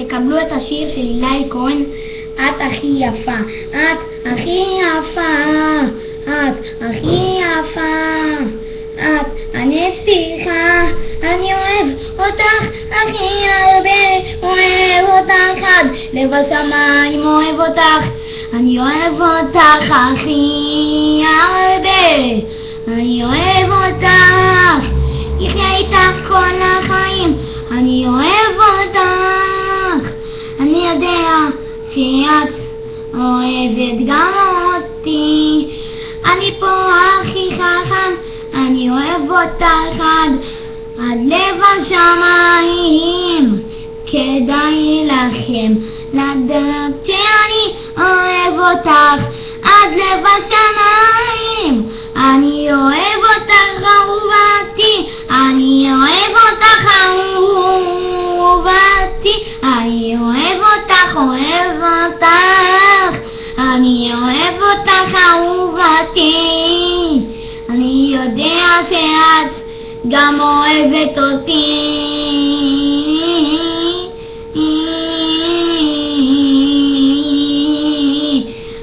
תקבלו את השיר של אילי כהן, את הכי יפה. את הכי יפה, את הכי יפה, את הנסיכה, אני אוהב אותך הכי הרבה, אוהב אותך עד לב השמיים, אוהב אותך, אני אוהב אותך הכי הרבה, אני אוהב אותך, יחיה איתך כל החיים, אני אוהב אותך, אני יודע שאת אוהבת גם אותי, אני פה הכי חכם, אני אוהב אותך עד לב השמיים, כדאי לכם לדעת שאני אוהב אותך עד לב השמיים, אני אוהב אותך אהובתי, אני אוהב אותך אהובתי, אני אוהב אותך, אוהב אותך, אני אוהב אותך אהובתי, אני יודע שאת גם אוהבת אותי,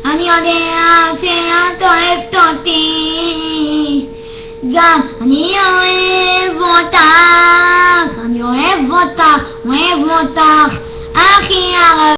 אני יודע שאת אוהבת אותי, גם אני אוהב אותך, אני אוהב אותך, אוהב אותך הכי הרבה.